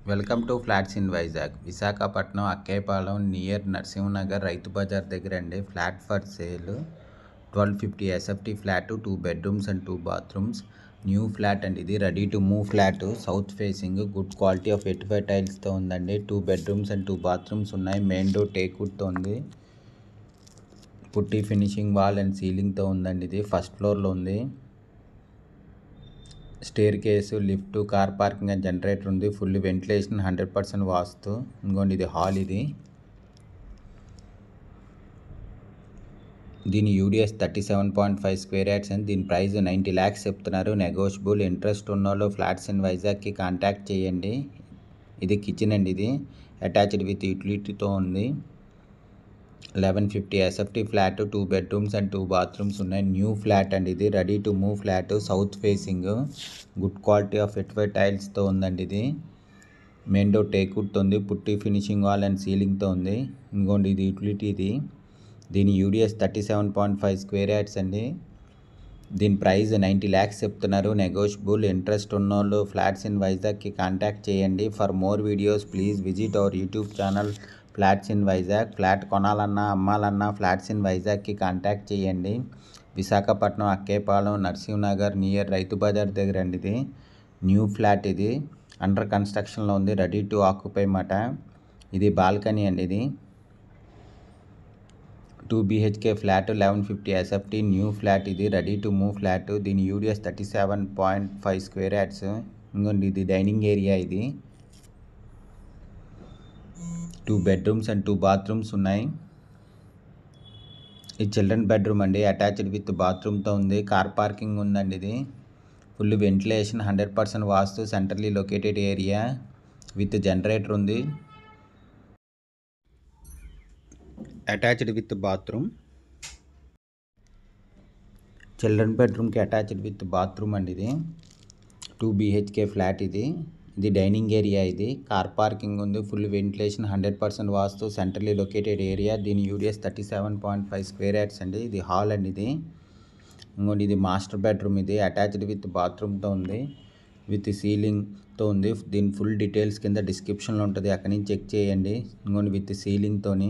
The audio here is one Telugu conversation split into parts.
Welcome to flats in Vizag. Visakhapatnam Akkepalem near Narasimhanagar Rythu Bazar దగ్గర అండి. Flat for sale 1250 SFT flat, 2 bedrooms and 2 bathrooms. New flat అండి. ఇది ready to move flat, south facing, good quality of 85 టైల్స్తో ఉందండి. 2 bedrooms and 2 bathrooms ఉన్నాయి. మెయిన్ డోర్ టేక్వుడ్తో ఉంది. పుట్టి ఫినిషింగ్ వాల్ అండ్ సీలింగ్తో ఉందండి. ఇది ఫస్ట్ ఫ్లోర్లో ఉంది. Staircase, lift, car parking and generator ఉంది. Full ventilation, 100% vastu. ఇంకోండి ఇది హాల్. ఇది దీని యూడిఎస్ 37.5 స్క్వేర్ యార్డ్స్ అండ్ దీని ప్రైస్ 90 lakhs చెప్తున్నారు. నెగోషియబుల్. ఇంట్రెస్ట్ ఉన్న వాళ్ళు ఫ్లాట్స్ ఇన్ వైజాగ్కి కాంటాక్ట్ చేయండి. ఇది కిచెన్ అండి. ఇది అటాచ్డ్ విత్ యూటిలిటీతో ఉంది. 1150 SFT flat, 2 bedrooms and 2 bathrooms ఉన్నాయి. న్యూ ఫ్లాట్ అండి. ఇది ready to move flat, south facing, good quality of 85 టైల్స్తో ఉందండి. ఇది మెయిన్ డోర్ టేక్వుడ్తో ఉంది. పుట్టి ఫినిషింగ్ వాల్ అండ్ సీలింగ్తో ఉంది. ఇంకోండి ఇది యూటిలిటీ. ఇది దీని యూడిఎస్ 37.5 స్క్వేర్ యార్డ్స్ అండి. దీని ప్రైస్ 90 lakhs చెప్తున్నారు. నెగోషియబుల్. ఇంట్రెస్ట్ ఉన్నోళ్ళు ఫ్లాట్స్ ఇన్ వైజాగ్కి కాంటాక్ట్ చేయండి. For more videos please visit our YouTube channel flats in Vizag. Flat కొనాలన్నా అమ్మాలన్నా ఫ్లాట్స్ ఇన్ వైజాగ్కి కాంటాక్ట్ చేయండి. విశాఖపట్నం అక్కేపాలెం నరసింహనగర్ నియర్ రైతు బజార్ దగ్గర అండి. ఇది న్యూ ఫ్లాట్. ఇది అండర్ కన్స్ట్రక్షన్లో ఉంది. రెడీ టు ఆక్యుపై మాట. ఇది బాల్కనీ అండి. ఇది 2 BHK flat, 1150 SFT new flat. ఇది రెడీ టు మూవ్ ఫ్లాట్. దీని యూడిఎస్ 37.5 స్క్వేర్ యార్డ్స్. ఇంకోండి ఇది డైనింగ్ ఏరియా. ఇది 2 bedrooms and 2 bathrooms ఉన్నాయి. ఇది చిల్డ్రన్ బెడ్రూమ్ అండి. అటాచ్డ్ విత్ బాత్రూమ్తో ఉంది. కార్ పార్కింగ్ ఉందండి. ఇది full ventilation, 100% vastu, centrally located area with generator ఉంది. Attached with bathroom. చిల్డ్రన్ బెడ్రూమ్కి అటాచ్డ్ విత్ బాత్రూమ్ అండి. ఇది 2 BHK ఫ్లాట్. ఇది డైనింగ్ ఏరియా. ఇది కార్ పార్కింగ్ ఉంది. Full ventilation, 100% vastu, centrally located area. దీని యూడిఎస్ 37.5 స్క్వేర్ యార్డ్స్ అండి. ఇది హాల్ అండి. ఇది ఇంకోటి ఇది మాస్టర్ బెడ్రూమ్. ఇది అటాచ్డ్ విత్ బాత్రూమ్తో ఉంది. విత్ సీలింగ్తో ఉంది. దీని ఫుల్ డీటెయిల్స్ కింద డిస్క్రిప్షన్లో ఉంటుంది, అక్కడి నుంచి చెక్ చేయండి. ఇంకోటి విత్ సీలింగ్తోని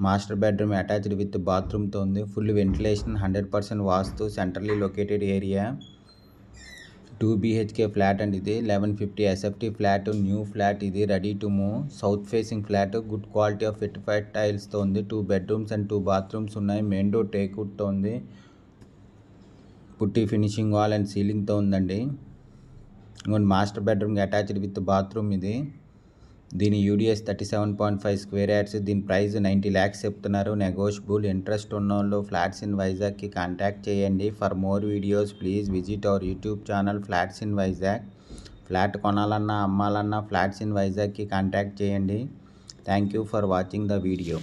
మాస్టర్ బెడ్రూమ్ అటాచ్డ్ విత్ బాత్రూమ్తో ఉంది. Full ventilation, 100% vastu, centrally located area. 2 BHK flat అండి. ఇది 1150 ఎస్ఎఫ్టీ ఫ్లాట్, న్యూ ఫ్లాట్. ఇది ready to move, south facing flat, good quality of 85 టైల్స్తో ఉంది. 2 bedrooms and 2 bathrooms ఉన్నాయి. మెయిన్ డోర్ టేక్వుడ్తో ఉంది. పుట్టి ఫినిషింగ్ వాల్ అండ్ సీలింగ్తో ఉందండి. ఇంకోటి మాస్టర్ బెడ్రూమ్కి అటాచ్డ్ విత్ బాత్రూమ్. ఇది దీని యూడిఎస్ 37.5 స్క్వేర్ యార్డ్స్. దీని ప్రైస్ 90 lakhs చెప్తున్నారు. నెగోషియబుల్. ఇంట్రెస్ట్ ఉన్నోళ్ళు ఫ్లాట్స్ ఇన్ వైజాగ్కి కాంటాక్ట్ చేయండి. For more videos please visit our YouTube channel flats in Vizag. Flat కొనాలన్నా అమ్మాలన్నా ఫ్లాట్స్ ఇన్ వైజాగ్కి కాంటాక్ట్ చేయండి. Thank you for watching the video.